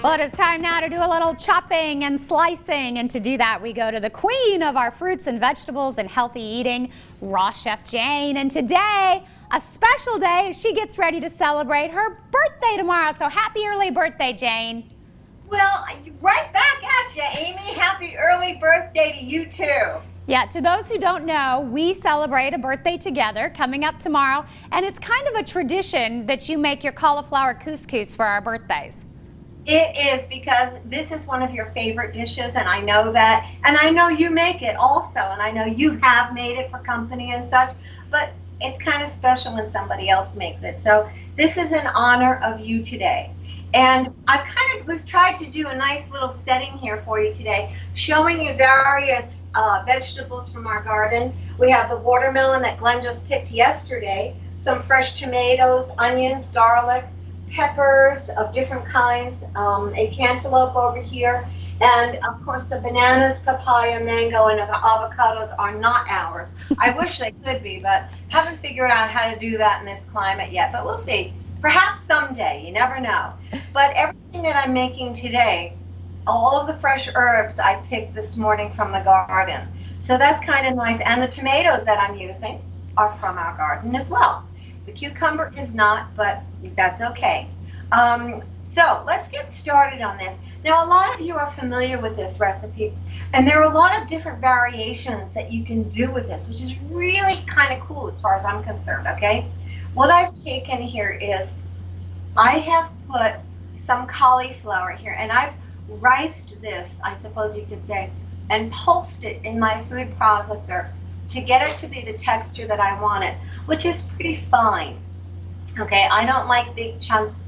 Well, it is time now to do a little chopping and slicing, and to do that we go to the queen of our fruits and vegetables and healthy eating, Raw Chef Jane. And today, a special day, she gets ready to celebrate her birthday tomorrow. So happy early birthday, Jane. Well, right back at you, Amy. Happy early birthday to you too. Yeah, to those who don't know, we celebrate a birthday together coming up tomorrow, and it's kind of a tradition that you make your cauliflower couscous for our birthdays. It is, because this is one of your favorite dishes, and I know that, and I know you make it also, and I know you have made it for company and such, but it's kind of special when somebody else makes it. So this is in honor of you today. And we've tried to do a nice little setting here for you today, showing you various vegetables from our garden. We have the watermelon that Glenn just picked yesterday, some fresh tomatoes, onions, garlic, peppers of different kinds, a cantaloupe over here, and of course the bananas, papaya, mango, and avocados are not ours. I wish they could be, but haven't figured out how to do that in this climate yet, but we'll see. Perhaps someday, you never know. But everything that I'm making today, all of the fresh herbs I picked this morning from the garden. So that's kind of nice. And the tomatoes that I'm using are from our garden as well. The cucumber is not, but that's okay. So let's get started on this. Now, a lot of you are familiar with this recipe, and there are a lot of different variations that you can do with this, which is really kind of cool as far as I'm concerned, okay? What I've taken here is I have put some cauliflower here, and I've riced this, I suppose you could say, and pulsed it in my food processor to get it to be the texture that I want it, which is pretty fine. Okay, I don't like big chunks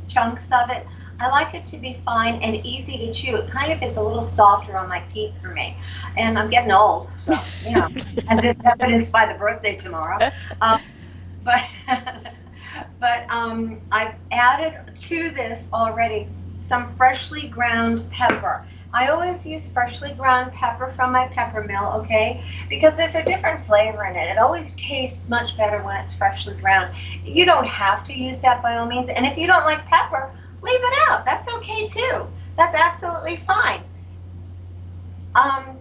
of it. I like it to be fine and easy to chew. It kind of is a little softer on my teeth for me. And I'm getting old, so, you know, as is evidenced by the birthday tomorrow. I've added to this already some freshly ground pepper. I always use freshly ground pepper from my pepper mill, okay? Because there's a different flavor in it. It always tastes much better when it's freshly ground. You don't have to use that by all means. And if you don't like pepper, leave it out. That's okay too. That's absolutely fine. My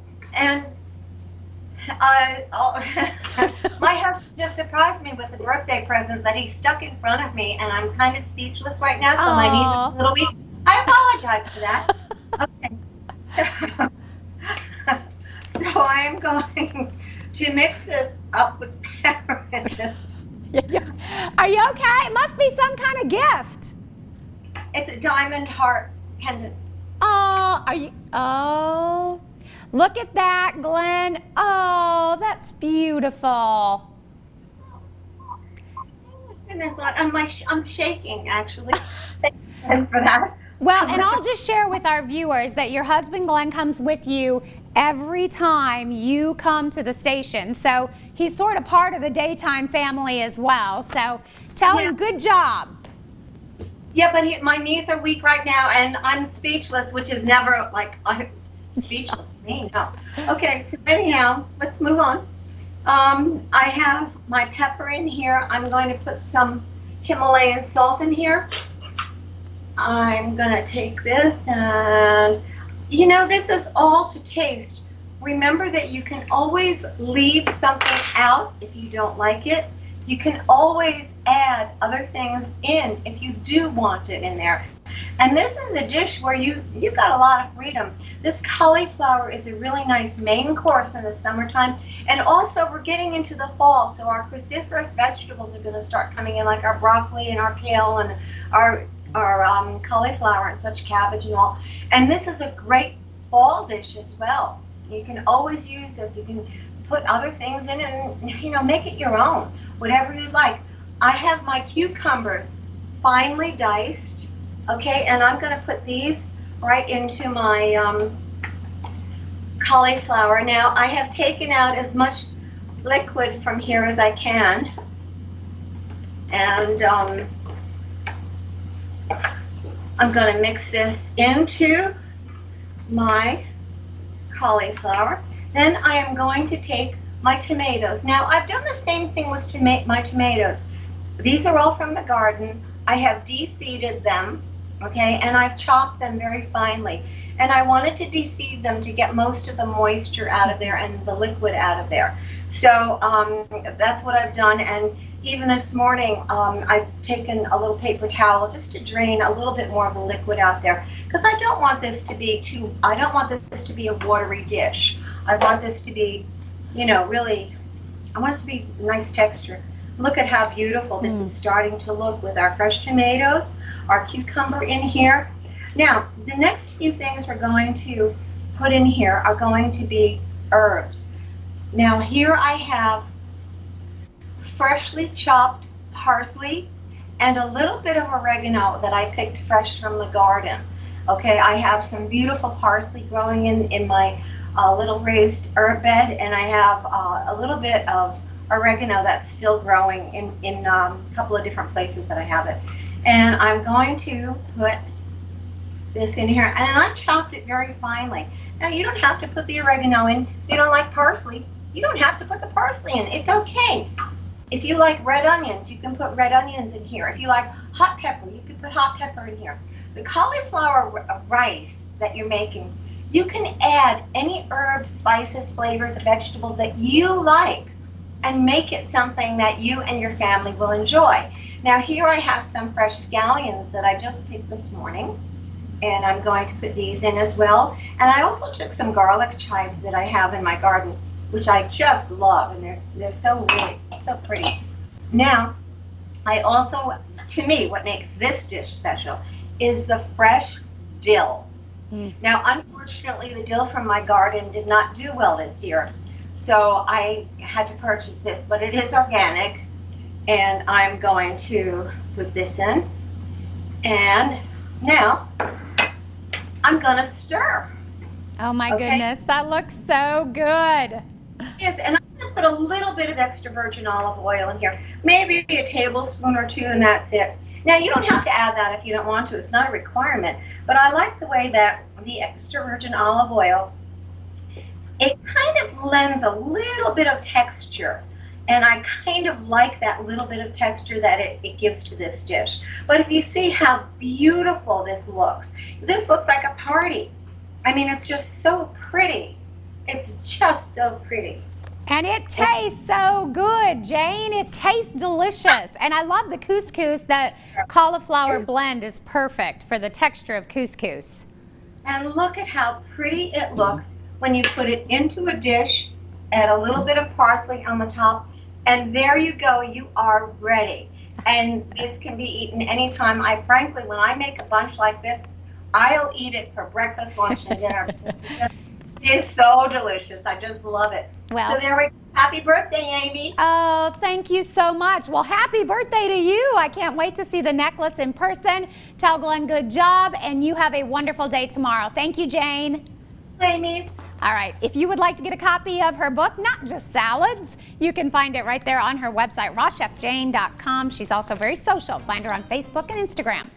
husband just surprised me with the birthday present that he stuck in front of me, and I'm kind of speechless right now, so my knees are a little weak. I apologize for that. Okay. So I am going to mix this up with pepper. Are you okay? It must be some kind of gift. It's a diamond heart pendant. Oh, are you? Oh, look at that, Glenn. Oh, that's beautiful. Goodness, I'm shaking, actually. Thank you for that. Well, and I'll just share with our viewers that your husband Glenn comes with you every time you come to the station. So he's sort of part of the daytime family as well. So tell him good job. Yeah, but my knees are weak right now, and I'm speechless, which is never like speechless to me. No. Okay, so anyhow, let's move on. I have my pepper in here. I'm going to put some Himalayan salt in here. I'm going to take this, and you know, this is all to taste. Remember that you can always leave something out if you don't like it. You can always add other things in if you do want it in there. And this is a dish where you've got a lot of freedom. This cauliflower is a really nice main course in the summertime. And also we're getting into the fall, so our cruciferous vegetables are going to start coming in, like our broccoli and our kale and our cauliflower and such, cabbage and all. And this is a great fall dish as well. You can always use this. You can put other things in and, you know, make it your own, whatever you like. I have my cucumbers finely diced, okay, and I'm going to put these right into my cauliflower. Now, I have taken out as much liquid from here as I can, and I'm going to mix this into my cauliflower. Then I am going to take my tomatoes. Now, I've done the same thing with my tomatoes. These are all from the garden. I have de-seeded them, okay? And I've chopped them very finely. And I wanted to de-seed them to get most of the moisture out of there and the liquid out of there. So that's what I've done. And even this morning, I've taken a little paper towel just to drain a little bit more of the liquid out there, because I don't want this to be I don't want this to be a watery dish. I want this to be, you know, really, I want it to be nice texture. Look at how beautiful this is starting to look with our fresh tomatoes, our cucumber in here. Now, the next few things we're going to put in here are going to be herbs. Now, here I have freshly chopped parsley and a little bit of oregano that I picked fresh from the garden. Okay, I have some beautiful parsley growing in my little raised herb bed, and I have a little bit of oregano that's still growing in a couple of different places that I have it. And I'm going to put this in here, and I chopped it very finely. Now, you don't have to put the oregano in. If you don't like parsley, you don't have to put the parsley in. It's okay. If you like red onions, you can put red onions in here. If you like hot pepper, you can put hot pepper in here. The cauliflower rice that you're making, you can add any herbs, spices, flavors, vegetables that you like and make it something that you and your family will enjoy. Now, here I have some fresh scallions that I just picked this morning, and I'm going to put these in as well. And I also took some garlic chives that I have in my garden, which I just love, and they're so really so pretty. Now, I also, to me, what makes this dish special is the fresh dill. Now, unfortunately, the dill from my garden did not do well this year, so I had to purchase this, but it is organic, and I'm going to put this in. And now, I'm gonna stir. Oh my goodness, that looks so good. Yes, and I'm gonna put a little bit of extra virgin olive oil in here, maybe a tablespoon or two, and that's it. Now, you don't have to add that if you don't want to. It's not a requirement, but I like the way that the extra virgin olive oil, it kind of lends a little bit of texture, and I kind of like that little bit of texture that it gives to this dish. But if you see how beautiful this looks like a party. I mean, it's just so pretty. It's just so pretty. And it tastes so good, Jane. It tastes delicious. And I love the couscous. That cauliflower blend is perfect for the texture of couscous. And look at how pretty it looks when you put it into a dish, add a little bit of parsley on the top, and there you go, you are ready. And this can be eaten anytime. Frankly, when I make a bunch like this, I'll eat it for breakfast, lunch, and dinner. It is so delicious. I just love it. Well, so there we go. Happy birthday, Amy. Oh, thank you so much. Well, happy birthday to you. I can't wait to see the necklace in person. Tell Glenn good job, and you have a wonderful day tomorrow. Thank you, Jane. Amy. All right, if you would like to get a copy of her book, Not Just Salads, you can find it right there on her website, rawchefjane.com. She's also very social. Find her on Facebook and Instagram.